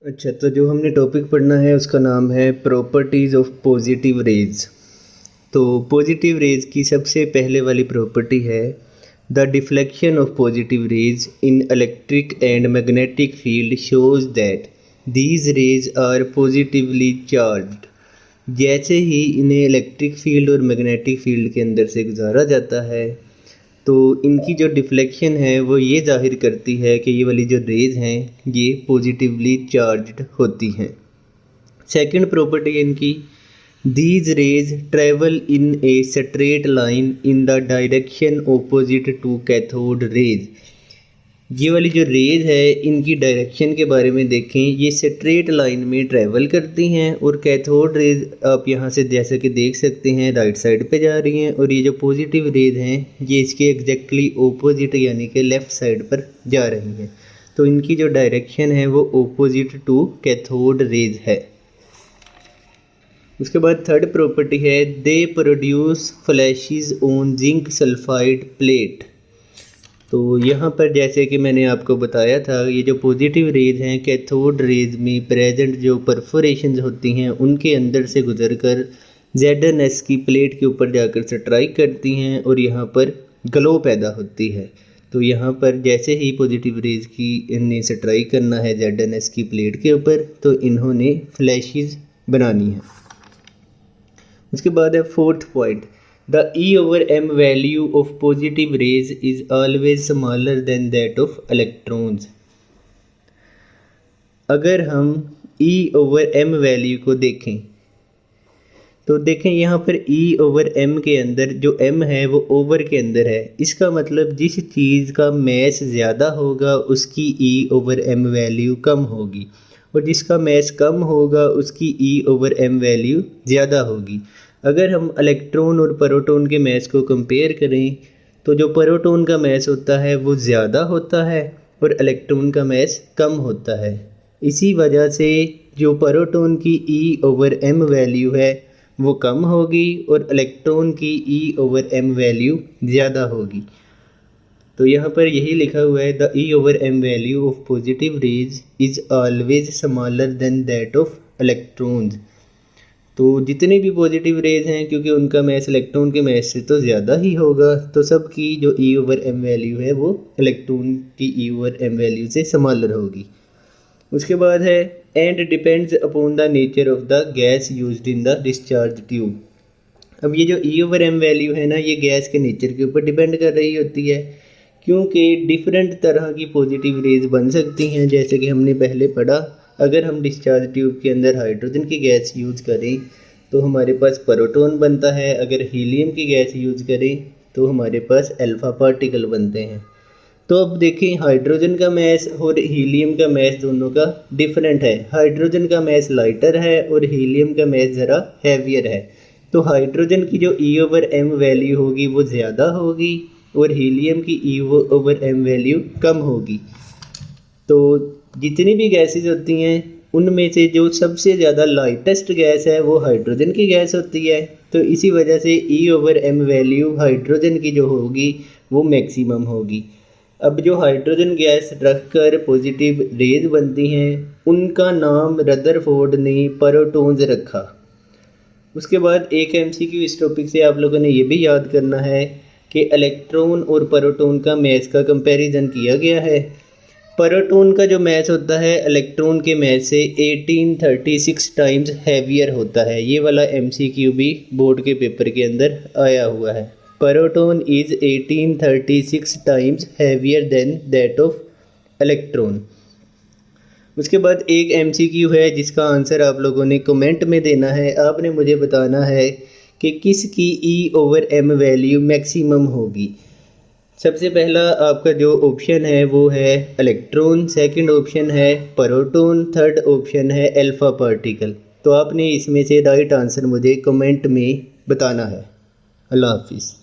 अच्छा, तो जो हमने टॉपिक पढ़ना है उसका नाम है प्रॉपर्टीज़ ऑफ पॉजिटिव रेज। तो पॉजिटिव रेज की सबसे पहले वाली प्रॉपर्टी है the deflection of positive rays in electric and magnetic field shows that these rays are positively charged. जैसे ही इन्हें इलेक्ट्रिक फील्ड और मैग्नेटिक फील्ड के अंदर से गुजारा जाता है तो इनकी जो डिफ्लेक्शन है वो ये ज़ाहिर करती है कि ये वाली जो रेज़ हैं ये पॉजिटिवली चार्ज्ड होती हैं। सेकंड प्रॉपर्टी है इनकी, these rays travel in a straight line in the direction opposite to cathode rays. ये वाली जो रेज है इनकी डायरेक्शन के बारे में देखें, ये स्ट्रेट लाइन में ट्रैवल करती हैं और कैथोड रेज आप यहाँ से जैसे कि देख सकते हैं राइट साइड पे जा रही हैं, और ये जो पॉजिटिव रेज हैं ये इसके एग्जैक्टली ओपोजिट यानी कि लेफ़्ट साइड पर जा रही हैं। तो इनकी जो डायरेक्शन है वो ओपोजिट टू कैथोड रेज है। उसके बाद थर्ड प्रॉपर्टी है they produce flashes on zinc sulphide plate. तो यहाँ पर जैसे कि मैंने आपको बताया था, ये जो पॉजिटिव रेज हैं कैथोड रेज में प्रेजेंट जो परफोरेशंस होती हैं उनके अंदर से गुजरकर ZnS की प्लेट के ऊपर जाकर स्ट्राइक करती हैं और यहाँ पर ग्लो पैदा होती है। तो यहाँ पर जैसे ही पॉजिटिव रेज की इन्हें स्ट्राइक करना है ZnS की प्लेट के ऊपर तो इन्होंने फ्लैशेस बनानी है। उसके बाद है fourth point, The E/m value of positive rays is always smaller than that of electrons। अगर हम E/m वैल्यू को देखें तो देखें यहाँ पर E/m के अंदर जो m है वो ओवर के अंदर है। इसका मतलब जिस चीज़ का मैस ज़्यादा होगा उसकी E/m वैल्यू कम होगी और जिसका मैस कम होगा उसकी E/m वैल्यू ज़्यादा होगी। अगर हम इलेक्ट्रॉन और प्रोटॉन के मैस को कंपेयर करें तो जो प्रोटॉन का मैस होता है वो ज़्यादा होता है और इलेक्ट्रॉन का मैस कम होता है। इसी वजह से जो प्रोटॉन की E/m वैल्यू है वो कम होगी और इलेक्ट्रॉन की E/m वैल्यू ज़्यादा होगी। तो यहाँ पर यही लिखा हुआ है the E/m value of positive raise is always smaller than that of electrons. तो जितने भी पॉजिटिव रेज हैं क्योंकि उनका मैस इलेक्ट्रॉन के मैस से तो ज़्यादा ही होगा, तो सब की जो E/m वैल्यू है वो इलेक्ट्रॉन की E/m वैल्यू से स्मॉलर होगी। उसके बाद है and depends upon the nature of the gas used in the discharge tube. अब ये जो E/m वैल्यू है ना ये गैस के नेचर के ऊपर डिपेंड कर रही होती है, क्योंकि डिफरेंट तरह की पॉजिटिव रेज बन सकती हैं। जैसे कि हमने पहले पढ़ा, अगर हम डिस्चार्ज ट्यूब के अंदर हाइड्रोजन की गैस यूज़ करें तो हमारे पास प्रोटॉन बनता है, अगर हीलियम की गैस यूज़ करें तो हमारे पास अल्फ़ा पार्टिकल बनते हैं। तो अब देखें हाइड्रोजन का मैस और हीलियम का मैस दोनों का डिफरेंट है। हाइड्रोजन का मैस लाइटर है और हीलियम का मैस ज़रा हैवियर है। तो हाइड्रोजन की जो E/m वैल्यू होगी वो ज़्यादा होगी और हीलियम की E/m वैल्यू कम होगी। तो जितनी भी गैसेस होती हैं उनमें से जो सबसे ज़्यादा लाइटेस्ट गैस है वो हाइड्रोजन की गैस होती है। तो इसी वजह से E/m वैल्यू हाइड्रोजन की जो होगी वो मैक्सिमम होगी। अब जो हाइड्रोजन गैस रखकर पॉजिटिव रेज बनती हैं उनका नाम रदरफोर्ड ने प्रोटॉन्स रखा। उसके बाद एक MCQ इस टॉपिक से आप लोगों ने ये भी याद करना है कि इलेक्ट्रॉन और प्रोटॉन का मैस का कंपैरिजन किया गया है। प्रोटॉन का जो मैस होता है इलेक्ट्रॉन के मैस से 1836 टाइम्स हैवियर होता है। ये वाला MCQ भी बोर्ड के पेपर के अंदर आया हुआ है। Proton is 1836 times heavier than that of electron. उसके बाद एक MCQ है जिसका आंसर आप लोगों ने कमेंट में देना है। आपने मुझे बताना है कि किसकी E/m वैल्यू मैक्सिमम होगी। सबसे पहला आपका जो ऑप्शन है वो है इलेक्ट्रॉन, सेकंड ऑप्शन है प्रोटॉन, थर्ड ऑप्शन है अल्फ़ा पार्टिकल। तो आपने इसमें से राइट आंसर मुझे कमेंट में बताना है। अल्लाह हाफिज़।